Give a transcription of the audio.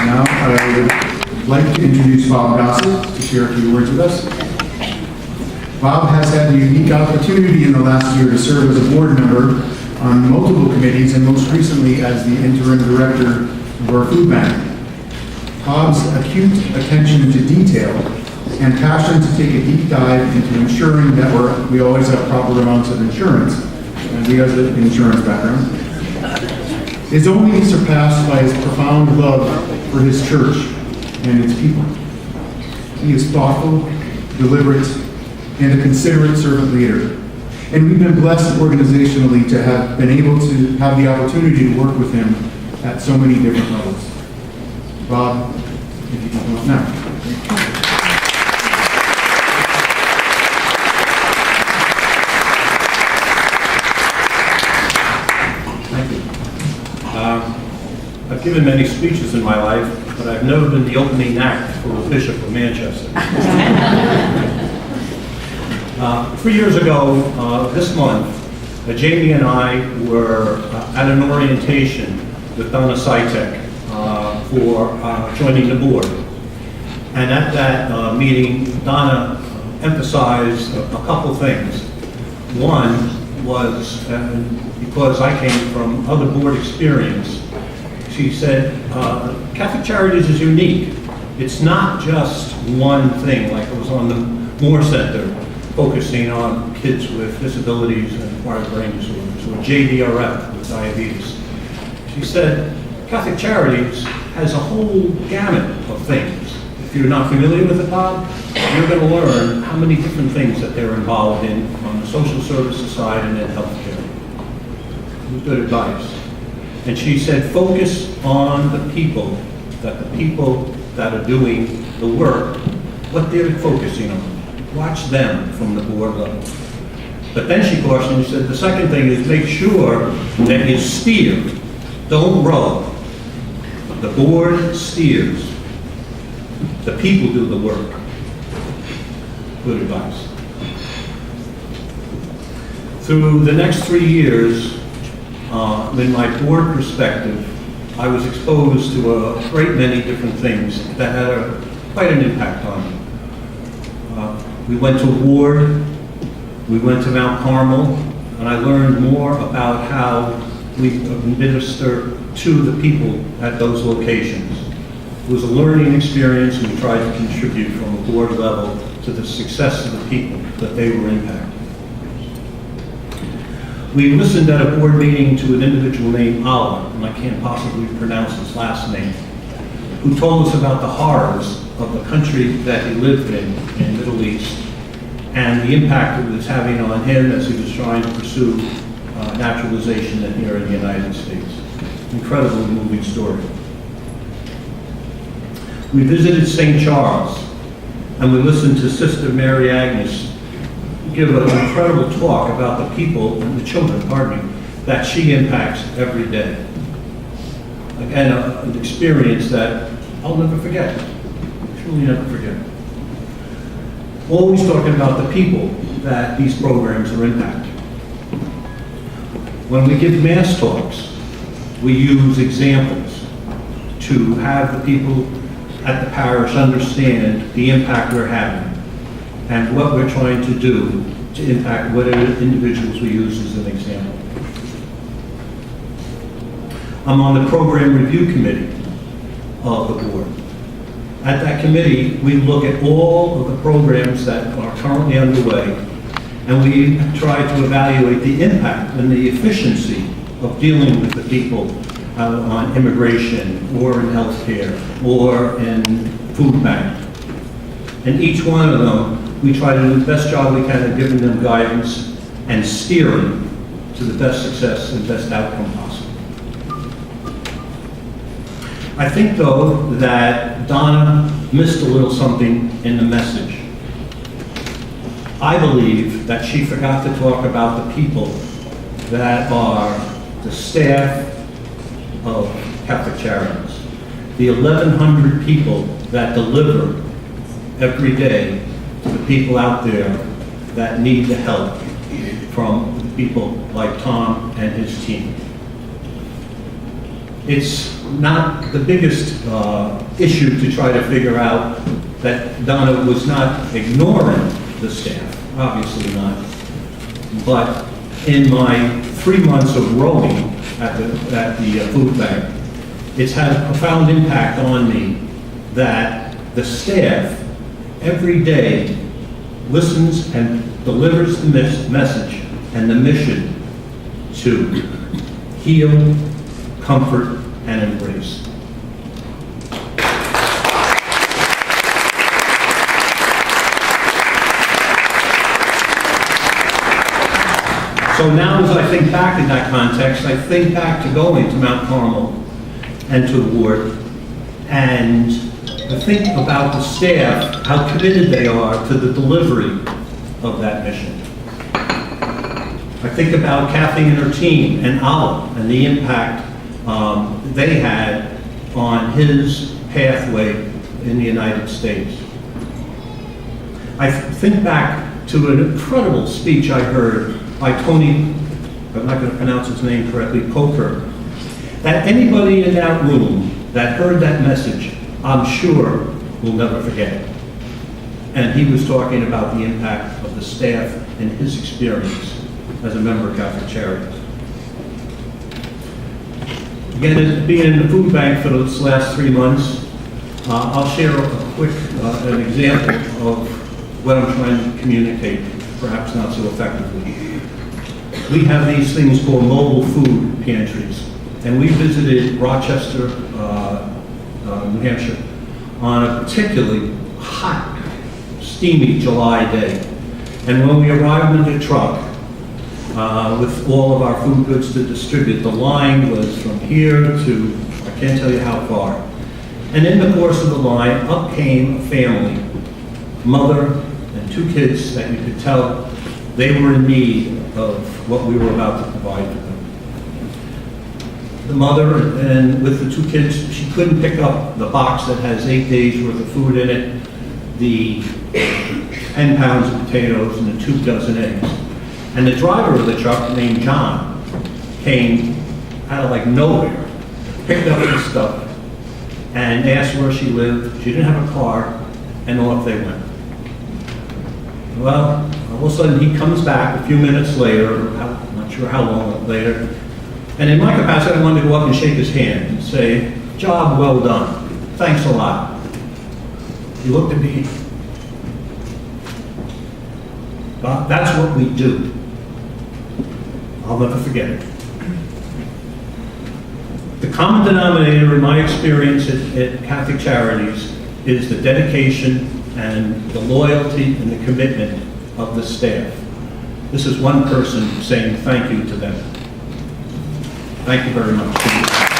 Now, I would like to introduce Bob Gossett to share a few words with us. Bob has had the unique opportunity in the last year to serve as a board member on multiple committees and most recently as the interim director of our food bank. Bob's acute attention to detail and passion to take a deep dive into ensuring that we always have proper amounts of insurance, and he has an insurance background, is only surpassed by his profound love for his church and its people. He is thoughtful, deliberate, and a considerate servant leader. And we've been blessed organizationally to have been able to have the opportunity to work with him at so many different levels. Bob, if you can come up now. Thank you. I've given many speeches in my life, but I've never been the opening act for a bishop of Manchester. 3 years ago, this month, Jamie and I were at an orientation with Donna Sitek for joining the board. And at that meeting, Donna emphasized a couple things. One was, because I came from other board experience, she said, Catholic Charities is unique. It's not just one thing, like it was on the Moore Center, focusing on kids with disabilities and acquired brain disorders, or JDRF with diabetes. She said, Catholic Charities has a whole gamut of things. If you're not familiar with it, Bob, you're going to learn how many different things that they're involved in on the social services side and in healthcare. Good advice. And she said, focus on the people that are doing the work, what they're focusing on. Watch them from the board level. But then she cautioned, she said, the second thing is make sure that you steer, don't row. The board steers. The people do the work. Good advice. Through the next 3 years, in my board perspective, I was exposed to a great many different things that had quite an impact on me. We went to Ward, we went to Mount Carmel, and I learned more about how we administer to the people at those locations. It was a learning experience, and we tried to contribute from a board level to the success of the people that they were impacting. We listened at a board meeting to an individual named Allah, and I can't possibly pronounce his last name, who told us about the horrors of the country that he lived in the Middle East, and the impact it was having on him as he was trying to pursue naturalization here in the United States. Incredibly moving story. We visited St. Charles, and we listened to Sister Mary Agnes give an incredible talk about the people and the children, that she impacts every day. Again, an experience that I'll never forget, truly never forget. Always talking about the people that these programs are impacting. When we give Mass talks, we use examples to have the people at the parish understand the impact we're having and what we're trying to do to impact whatever individuals we use as an example. I'm on the program review committee of the board. At that committee, we look at all of the programs that are currently underway, and we try to evaluate the impact and the efficiency of dealing with the people on immigration, or in healthcare, or in food bank. And each one of them, we try to do the best job we can of giving them guidance and steering to the best success and best outcome possible. I think, though, that Donna missed a little something in the message. I believe that she forgot to talk about the people that are the staff of Catholic Charities, the 1,100 people that deliver every day to the people out there that need the help from people like Tom and his team. It's not the biggest issue to try to figure out that Donna was not ignoring the staff, obviously not. But in my 3 months of rowing at the food bank, it's had a profound impact on me that the staff every day listens and delivers the message and the mission to heal, comfort, and embrace. So now as I think back in that context, I think back to going to Mount Carmel and to the ward, and I think about the staff, how committed they are to the delivery of that mission. I think about Kathy and her team and Allah and the impact they had on his pathway in the United States. I think back to an incredible speech I heard by Tony, I'm not going to pronounce his name correctly, Poker, that anybody in that room that heard that message, I'm sure, will never forget it. And he was talking about the impact of the staff and his experience as a member of Catholic Charities. Again, being in the food bank for this last 3 months, I'll share a quick an example of what I'm trying to communicate, perhaps not so effectively. We have these things called mobile food pantries, and we visited Rochester, New Hampshire, on a particularly hot, steamy July day. And when we arrived in the truck with all of our food goods to distribute, the line was from here to, I can't tell you how far. And in the course of the line, up came a family, mother and 2 kids that you could tell they were in need of what we were about to provide for them. The mother, and with the 2 kids, she couldn't pick up the box that has 8 days worth of food in it, the 10 pounds of potatoes, and the 2 dozen eggs. And the driver of the truck, named John, came out of like nowhere, picked up this stuff, and asked where she lived. She didn't have a car, and off they went. Well, all of a sudden he comes back a few minutes later, I'm not sure how long later, and in my capacity I wanted to go up and shake his hand and say, job well done, thanks a lot. He looked at me, that's what we do. I'll never forget it. The common denominator in my experience at Catholic Charities is the dedication and the loyalty and the commitment of the staff. This is one person saying thank you to them. Thank you very much.